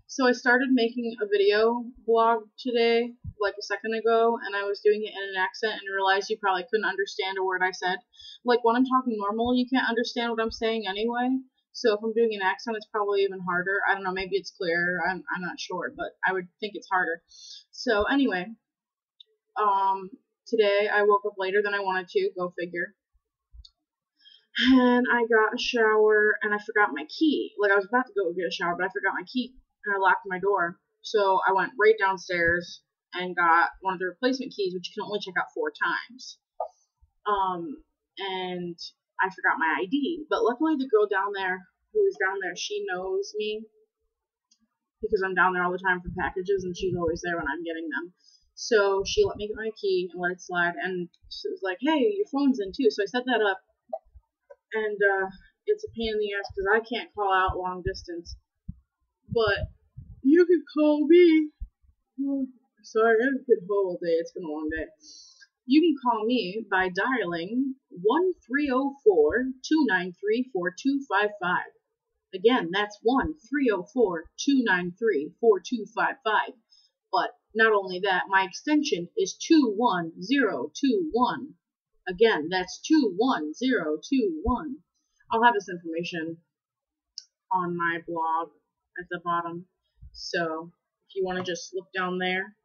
So I started making a video blog today, like a second ago, and I was doing it in an accent and realized you probably couldn't understand a word I said. Like when I'm talking normal, you can't understand what I'm saying anyway. So if I'm doing an accent, it's probably even harder. I don't know, maybe it's clearer. I'm not sure, but I would think it's harder. So anyway, um, today I woke up later than I wanted to. Go figure. And I got a shower and I forgot my key. Like I was about to go get a shower, but I forgot my key and I locked my door. So I went right downstairs and got one of the replacement keys, which you can only check out 4 times. And I forgot my ID. But luckily the girl down there who is down there, she knows me because I'm down there all the time for packages and she's always there when I'm getting them. So she let me get my key and let it slide, and she was like, "Hey, your phone's in too." So I set that up, and it's a pain in the ass because I can't call out long distance. But you can call me. Sorry, I've been home all day. It's been a long day. You can call me by dialing 1-304-293-4255. Again, that's 1-304-293-4255. But not only that, my extension is 21021. Again, that's 21021. I'll have this information on my blog at the bottom. So if you want to just look down there,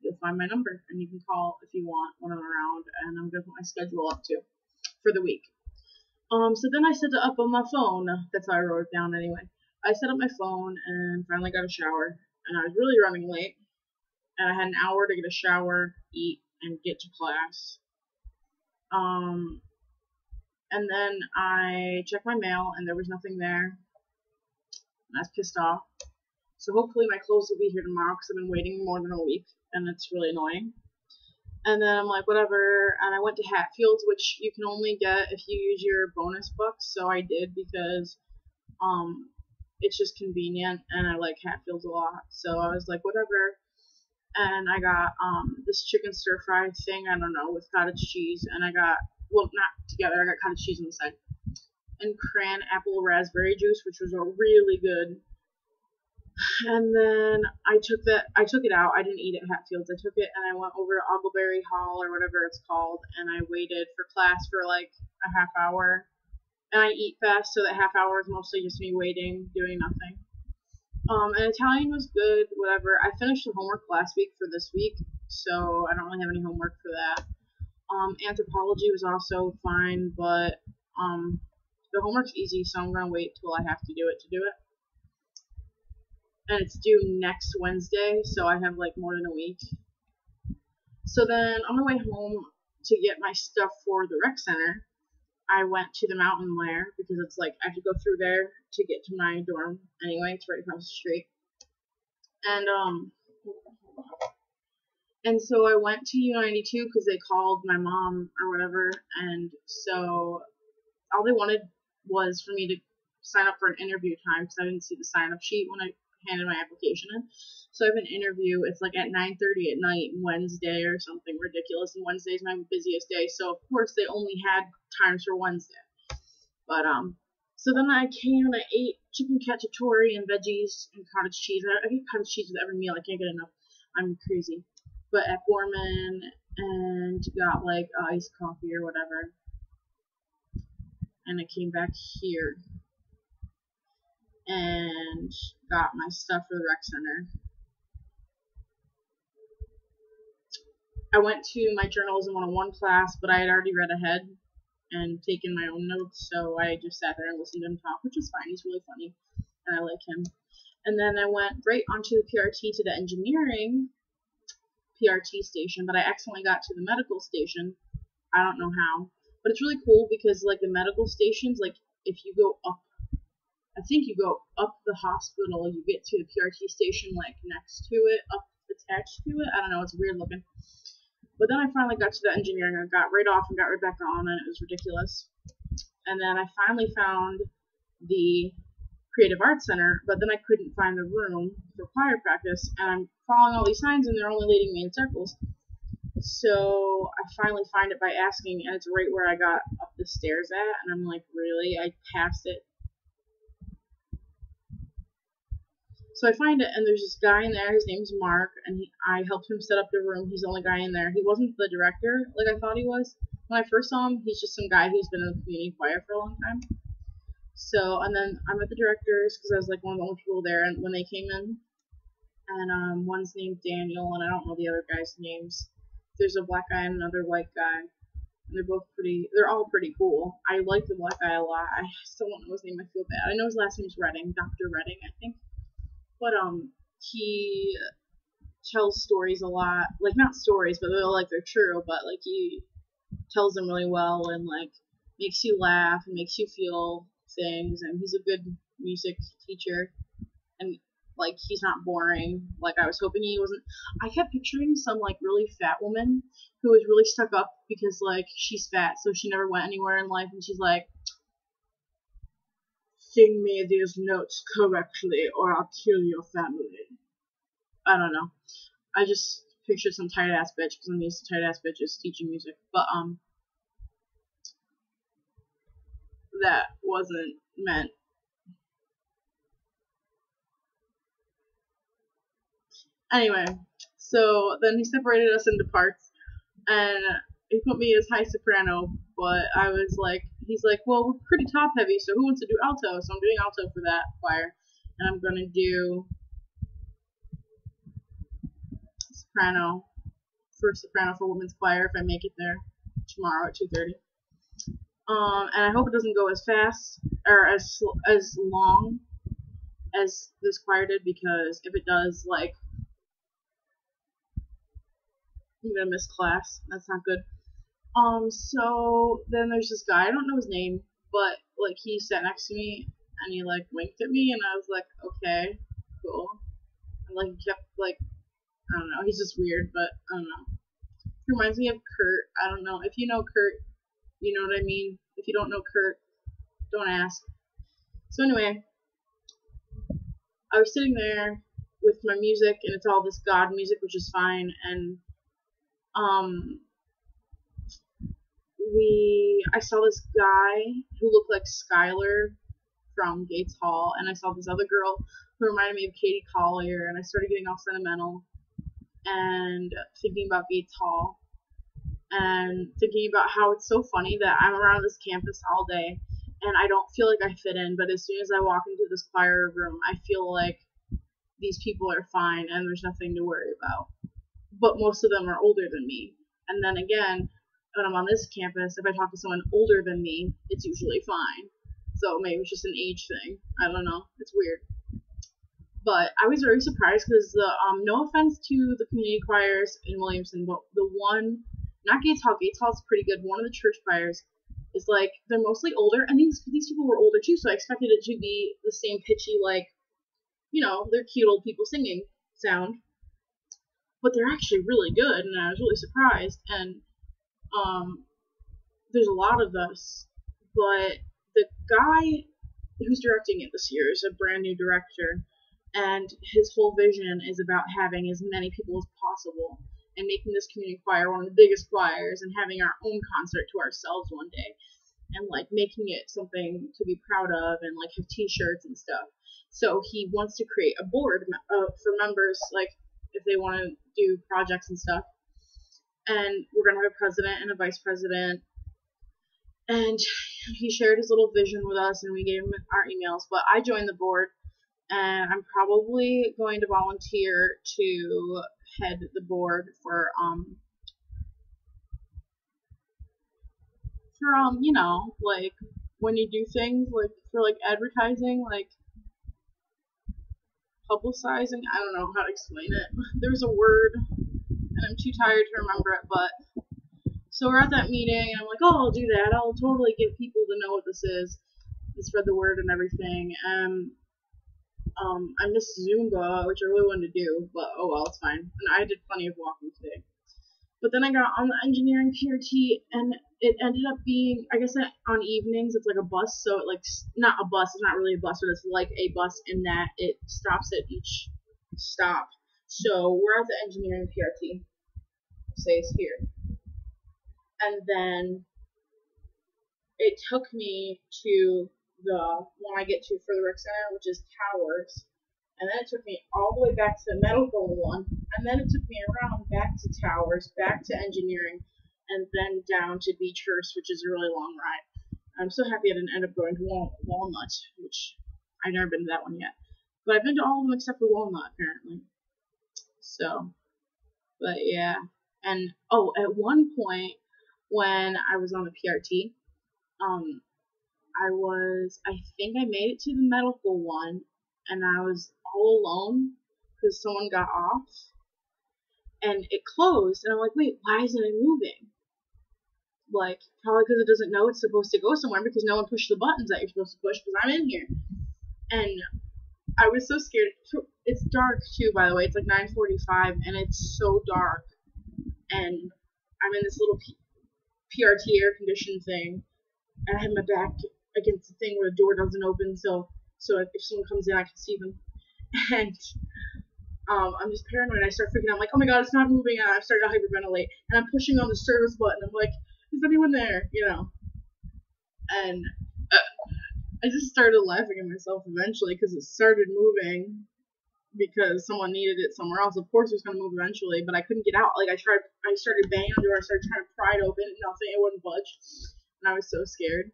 you'll find my number and you can call if you want when I'm around, and I'm going to put my schedule up too for the week. So then I set it up on my phone. That's how I wrote it down anyway. I set up my phone and finally got a shower, and I was really running late, and I had an hour to get a shower, eat, and get to class. And then I checked my mail and there was nothing there, and I was pissed off. So hopefully my clothes will be here tomorrow because I've been waiting more than a week and it's really annoying. And then I'm like, whatever, and I went to Hatfields, which you can only get if you use your bonus bucks, so I did because it's just convenient and I like Hatfields a lot. So I was like, whatever. And I got this chicken stir fry thing, I don't know, with cottage cheese, and I got, well, not together, I got cottage cheese on the side, and cran apple raspberry juice, which was really good. And then I took it out. I didn't eat it at Hatfields. I took it and I went over to Ogleberry Hall or whatever it's called, and I waited for class for like a half hour. And I eat fast, so that half hour is mostly just me waiting, doing nothing. And Italian was good, whatever. I finished the homework last week for this week, so I don't really have any homework for that. Anthropology was also fine, but the homework's easy, so I'm gonna wait till I have to do it. And it's due next Wednesday, so I have like more than a week. So then on the way home to get my stuff for the rec center, I went to the mountain lair because it's like I have to go through there to get to my dorm anyway. It's right across the street. And so I went to U92 because they called my mom or whatever, and so all they wanted was for me to sign up for an interview time because I didn't see the sign up sheet when I handed my application in. So I have an interview. It's like at 9:30 at night, Wednesday or something ridiculous, and Wednesday's my busiest day, so of course they only had times for Wednesday. But so then I came and I ate chicken cacciatore and veggies and cottage cheese. I get cottage cheese with every meal. I can't get enough. I'm crazy. But at Borman, and got like iced coffee or whatever. And I came back here and got my stuff for the rec center. I went to my journalism 101 class, but I had already read ahead and taken my own notes, so I just sat there and listened to him talk, which was fine. He's really funny, and I like him. And then I went right onto the PRT to the engineering PRT station, but I accidentally got to the medical station. I don't know how, but it's really cool because like the medical stations, like if you go up, I think you go up the hospital, you get to the PRT station like next to it, up attached to it. I don't know, it's weird looking. But then I finally got to the engineering. I got right off and got right back on, and it was ridiculous. And then I finally found the Creative Arts Center, but then I couldn't find the room for choir practice, and I'm following all these signs, and they're only leading me in circles. So I finally find it by asking, and it's right where I got up the stairs at, and I'm like, really? I passed it. So I find it, and there's this guy in there. His name's Mark, and I helped him set up the room. He's the only guy in there. He wasn't the director like I thought he was. When I first saw him, he's just some guy who's been in the community choir for a long time. So, and then I met the directors because I was like one of the only people there, and when they came in, and one's named Daniel, and I don't know the other guys' names. There's a black guy and another white guy, and they're all pretty cool. I like the black guy a lot. I still don't know his name. I feel bad. I know his last name's Redding, Dr. Redding, I think. But he tells stories a lot, like not stories, but they're true, but like he tells them really well and like makes you laugh and makes you feel things, and he's a good music teacher, and like he's not boring like I was hoping he wasn't. I kept picturing some like really fat woman who was really stuck up because like she's fat, so she never went anywhere in life, and she's like, sing me these notes correctly or I'll kill your family. I don't know. I just pictured some tight ass bitch because I'm used to tight ass bitches teaching music. But that wasn't meant. Anyway, so then he separated us into parts, and he put me as high soprano, but I was like, he's like, well, we're pretty top heavy, so who wants to do alto? So I'm doing alto for that choir, and I'm gonna do soprano for women's choir if I make it there tomorrow at 2:30. And I hope it doesn't go as fast or as long as this choir did, because if it does, like, I'm gonna miss class. That's not good. So then there's this guy, I don't know his name, but like he sat next to me and he like winked at me, and I was like, okay, cool. And like he kept like, I don't know, he's just weird, but I don't know. He reminds me of Kurt. I don't know. If you know Kurt, you know what I mean. If you don't know Kurt, don't ask. So anyway, I was sitting there with my music, and it's all this God music, which is fine, and I saw this guy who looked like Skylar from Gates Hall, and I saw this other girl who reminded me of Katie Collier, and I started getting all sentimental and thinking about Gates Hall and thinking about how it's so funny that I'm around this campus all day and I don't feel like I fit in, but as soon as I walk into this choir room, I feel like these people are fine and there's nothing to worry about. But most of them are older than me. And then again, when I'm on this campus, if I talk to someone older than me, it's usually fine. So maybe it's just an age thing. I don't know. It's weird. But I was very surprised because no offense to the community choirs in Williamson, but the one, not Gates Hall, Gates Hall's pretty good. One of the church choirs is like, they're mostly older, and these people were older too, so I expected it to be the same pitchy, like, you know, they're cute old people singing sound. But they're actually really good, and I was really surprised. And there's a lot of us, but the guy who's directing it this year is a brand new director, and his whole vision is about having as many people as possible and making this community choir one of the biggest choirs and having our own concert to ourselves one day and like making it something to be proud of and like have t-shirts and stuff. So he wants to create a board for members, like if they want to do projects and stuff. And we're going to have a president and a vice president. And he shared his little vision with us, and we gave him our emails. But I joined the board, and I'm probably going to volunteer to head the board for you know, like when you do things like for like advertising, like publicizing. I don't know how to explain it. There's a word, and I'm too tired to remember it. But so we're at that meeting, and I'm like, oh, I'll do that. I'll totally get people to know what this is and spread the word and everything. I missed Zumba, which I really wanted to do, but oh well, it's fine. And I did plenty of walking today. But then I got on the engineering PRT, and it ended up being, I guess on evenings it's like a bus, so it like, not a bus, it's not really a bus, but it's like a bus in that it stops at each stop. So we're at the engineering PRT, say it's here. And then it took me to the one I get to for the rec center, which is Towers. And then it took me all the way back to the medical one, and then it took me around back to towers, back to engineering, and then down to Beechhurst, which is a really long ride. I'm so happy I didn't end up going to Walnut, which I've never been to that one yet. But I've been to all of them except for Walnut, apparently. So, but yeah. And, oh, at one point, when I was on the PRT, I think I made it to the medical one, and I was all alone, because someone got off, and it closed, and I'm like, wait, why isn't it moving? Like, probably because it doesn't know it's supposed to go somewhere, because no one pushed the buttons that you're supposed to push, because I'm in here. And I was so scared. It's dark, too, by the way. It's like 9:45, and it's so dark. And I'm in this little PRT air-conditioned thing, and I have my back against the thing where the door doesn't open, so if someone comes in, I can see them. And I'm just paranoid. I start freaking out. I'm like, oh my god, it's not moving. And I'm starting to hyperventilate. And I'm pushing on the service button. I'm like, is anyone there? You know. And I just started laughing at myself eventually because it started moving because someone needed it somewhere else. Of course, it was going to move eventually, but I couldn't get out. Like, I started banging on the door. I started trying to pry it open, and nothing. It wouldn't budge. And I was so scared.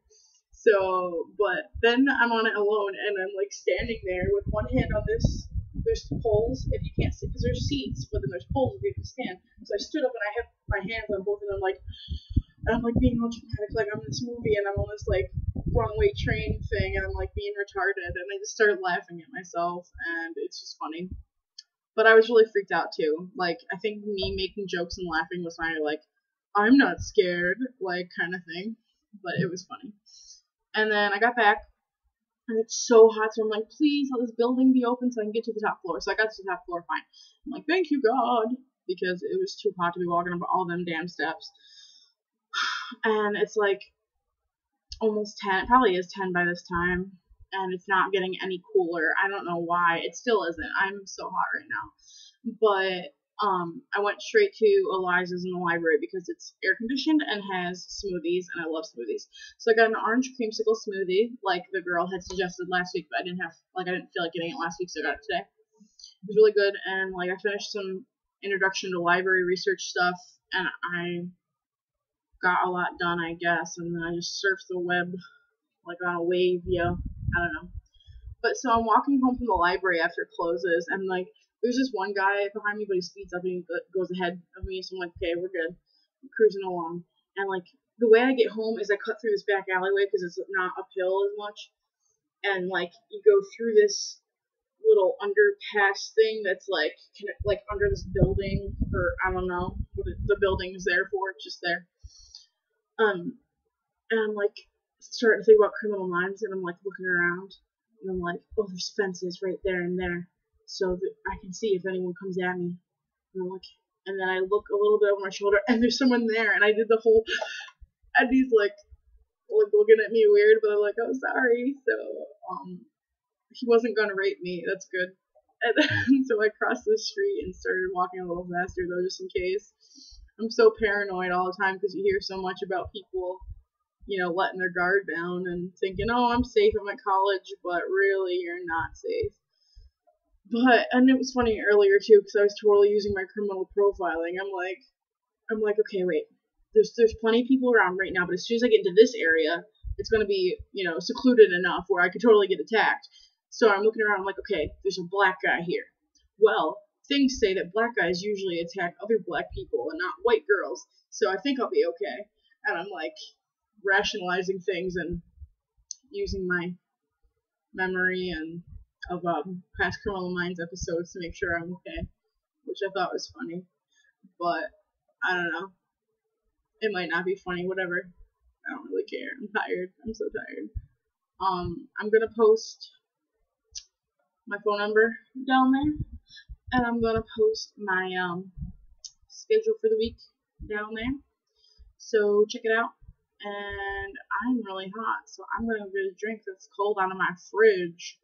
So, but then I'm on it alone, and I'm like standing there with one hand on this. There's poles if you can't sit, because there's seats, but then there's poles if you can stand. So I stood up and I have my hands on both of them, like, and I'm like being all dramatic, like I'm in this movie and I'm on this like runaway train thing, and I'm like being retarded, and I just started laughing at myself, and it's just funny. But I was really freaked out too. Like, I think me making jokes and laughing was kind of like, I'm not scared, like kind of thing. But it was funny. And then I got back, and it's so hot, so I'm like, please let this building be open so I can get to the top floor. So I got to the top floor fine. I'm like, thank you, God, because it was too hot to be walking up all them damn steps. And it's like almost 10. It probably is 10 by this time, and it's not getting any cooler. I don't know why. It still isn't. I'm so hot right now. But I went straight to Eliza's in the library because it's air conditioned and has smoothies, and I love smoothies. So I got an orange creamsicle smoothie, like the girl had suggested last week, but I didn't feel like getting it last week, so I got it today. It was really good, and like I finished some introduction to library research stuff, and I got a lot done, I guess, and then I just surfed the web like on a wave, I don't know. But so I'm walking home from the library after it closes, and like there's this one guy behind me, but he speeds up and he goes ahead of me, so I'm like, okay, we're good. I'm cruising along. And like the way I get home is I cut through this back alleyway because it's not uphill as much. And like you go through this little underpass thing that's like under this building, or I don't know what the building is there for. It's just there. And I'm like starting to think about Criminal Minds, and I'm like looking around, and I'm like, oh, there's fences right there and there, so that I can see if anyone comes at me. And I'm like, and then I look a little bit over my shoulder, and there's someone there, and I did the whole, and he's like looking at me weird, but I'm like, oh, sorry. So he wasn't gonna rape me. That's good. And then, so I crossed the street and started walking a little faster though, just in case. I'm so paranoid all the time because you hear so much about people, letting their guard down and thinking, oh, I'm safe at my college, but really you're not safe. And it was funny earlier too, because I was totally using my criminal profiling. I'm like, okay, wait, there's plenty of people around right now, but as soon as I get into this area, it's going to be, secluded enough where I could totally get attacked. So I'm looking around, I'm like, okay, there's a black guy here. Well, things say that black guys usually attack other black people and not white girls, so I think I'll be okay. And I'm like rationalizing things and using my memory and of past Criminal Minds episodes to make sure I'm okay, which I thought was funny. But I don't know. It might not be funny, whatever. I don't really care. I'm tired. I'm so tired. I'm gonna post my phone number down there, and I'm gonna post my schedule for the week down there. So check it out. And I'm really hot, so I'm gonna get a drink that's cold out of my fridge.